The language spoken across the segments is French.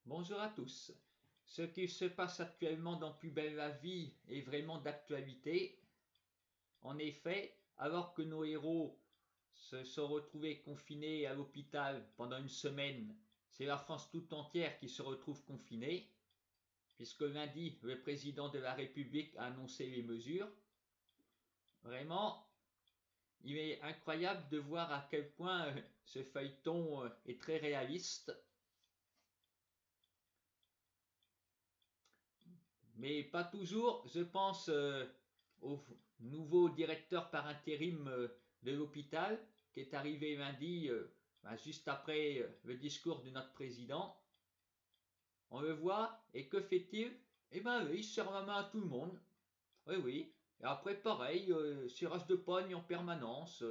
Bonjour à tous. Ce qui se passe actuellement dans Plus belle la vie est vraiment d'actualité. En effet, alors que nos héros se sont retrouvés confinés à l'hôpital pendant une semaine, c'est la France tout entière qui se retrouve confinée, puisque lundi, le président de la République a annoncé les mesures. Vraiment, il est incroyable de voir à quel point ce feuilleton est très réaliste. Mais pas toujours. Je pense au nouveau directeur par intérim de l'hôpital qui est arrivé lundi, juste après le discours de notre président. On le voit, et que fait-il? Eh bien, il serre la main à tout le monde. Oui, oui. Et après, pareil, serrage de pogne en permanence.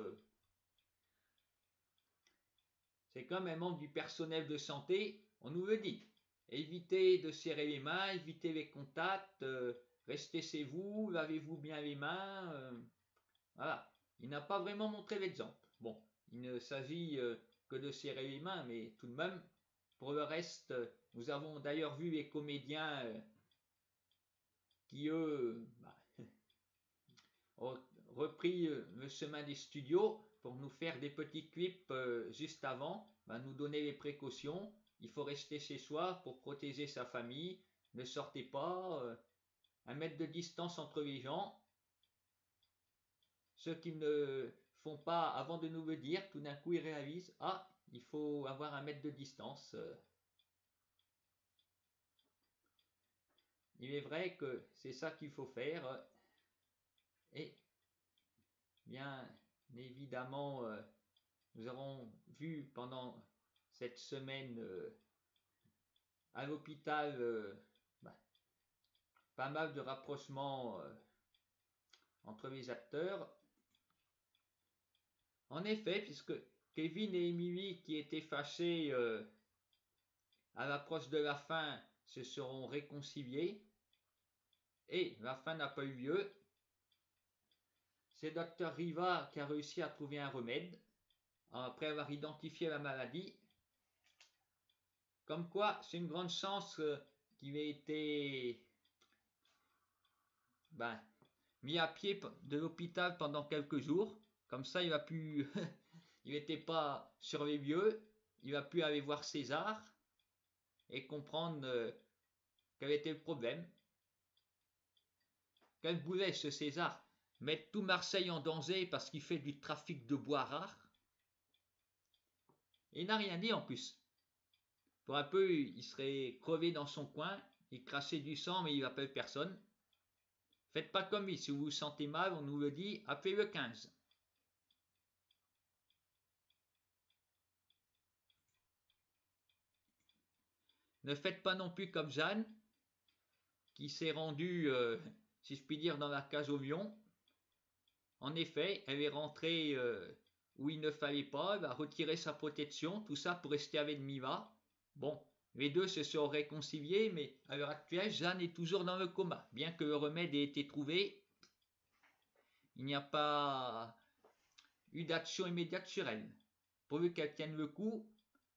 C'est comme un manque du personnel de santé, on nous le dit. Évitez de serrer les mains, évitez les contacts, restez chez vous, lavez-vous bien les mains. Voilà. Il n'a pas vraiment montré l'exemple. Bon, il ne s'agit que de serrer les mains, mais tout de même, pour le reste, nous avons d'ailleurs vu les comédiens qui, eux, ont repris le chemin des studios pour nous faire des petits clips juste avant, nous donner les précautions. Il faut rester chez soi pour protéger sa famille. Ne sortez pas. 1 mètre de distance entre les gens. Ceux qui ne font pas, avant de nous le dire, tout d'un coup ils réalisent, ah, il faut avoir 1 mètre de distance. Il est vrai que c'est ça qu'il faut faire. Et bien évidemment, nous avons vu pendant cette semaine à l'hôpital pas mal de rapprochements entre les acteurs. En effet, puisque Kevin et Emily, qui étaient fâchés à l'approche de la fin, se seront réconciliés, et la fin n'a pas eu lieu. C'est Dr Riva qui a réussi à trouver un remède après avoir identifié la maladie. Comme quoi, c'est une grande chance qu'il ait été mis à pied de l'hôpital pendant quelques jours. Comme ça, il a pu, il n'était pas sur les lieux, il a pu aller voir César et comprendre quel était le problème. Quel boulet ce César, mettre tout Marseille en danger parce qu'il fait du trafic de bois rare. Et il n'a rien dit en plus. Pour un peu, il serait crevé dans son coin, il crachait du sang, mais il n'appelle personne. Faites pas comme lui, si vous vous sentez mal, on nous le dit, appelez le 15. Ne faites pas non plus comme Jeanne, qui s'est rendue, si je puis dire, dans la cage au lion. En effet, elle est rentrée où il ne fallait pas, elle a retiré sa protection, tout ça pour rester avec Miva. Bon, les deux se sont réconciliés, mais à l'heure actuelle, Jeanne est toujours dans le coma. Bien que le remède ait été trouvé, il n'y a pas eu d'action immédiate sur elle. Pourvu qu'elle tienne le coup,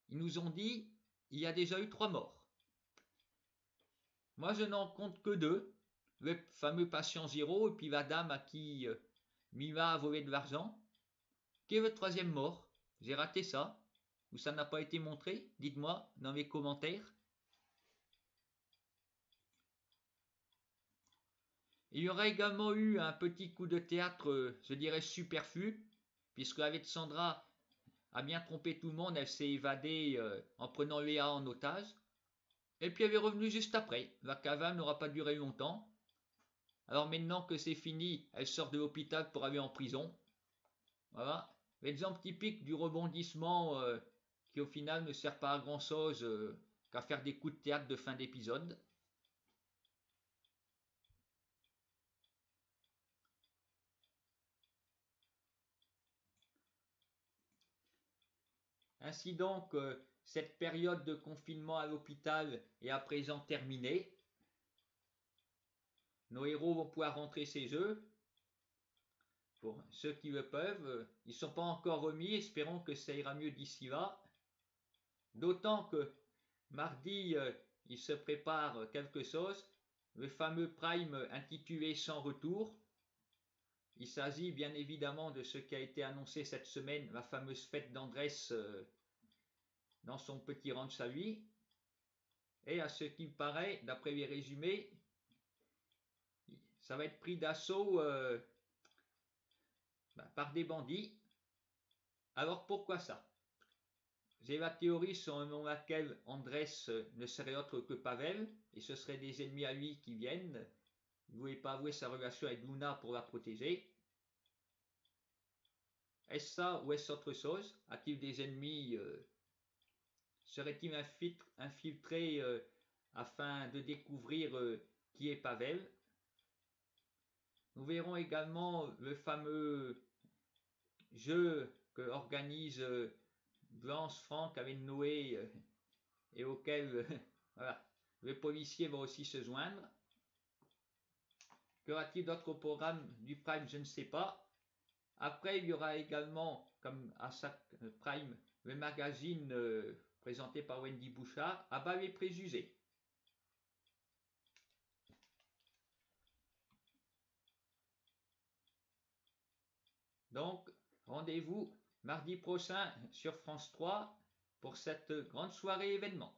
ils nous ont dit, il y a déjà eu 3 morts. Moi, je n'en compte que 2. Le fameux patient zéro et puis la dame à qui Miva a volé de l'argent. Qui est votre 3e mort? J'ai raté ça? Ou ça n'a pas été montré? Dites-moi dans les commentaires. Il y aura également eu un petit coup de théâtre, je dirais superflu, puisque Alexandra a bien trompé tout le monde, elle s'est évadée en prenant Léa en otage. Et puis elle est revenue juste après. La cavale n'aura pas duré longtemps. Alors maintenant que c'est fini, elle sort de l'hôpital pour aller en prison. Voilà. L'exemple typique du rebondissement qui au final ne sert pas à grand chose qu'à faire des coups de théâtre de fin d'épisode. Ainsi donc, cette période de confinement à l'hôpital est à présent terminée. Nos héros vont pouvoir rentrer chez eux. Pour ceux qui le peuvent, ils ne sont pas encore remis, espérons que ça ira mieux d'ici là. D'autant que mardi, il se prépare quelque chose, le fameux Prime intitulé Sans retour. Il s'agit bien évidemment de ce qui a été annoncé cette semaine, la fameuse fête d'Andrés dans son petit ranch à lui. Et à ce qui paraît, d'après les résumés, ça va être pris d'assaut par des bandits. Alors pourquoi ça? J'ai la théorie selon laquelle Andrés ne serait autre que Pavel, et ce seraient des ennemis à lui qui viennent. Il ne voulait pas avouer sa relation avec Luna pour la protéger. Est-ce ça ou est-ce autre chose? A-t-il des ennemis? Serait-il infiltré afin de découvrir qui est Pavel? Nous verrons également le fameux jeu que organise Blanche Franck avec Noé et auquel voilà, le policier va aussi se joindre. Qu'y aura-t-il d'autre au programme du Prime? Je ne sais pas. Après, il y aura également, comme à chaque Prime, le magazine présenté par Wendy Bouchard, à bas les préjugés. Donc, rendez-vous mardi prochain sur France 3 pour cette grande soirée événement.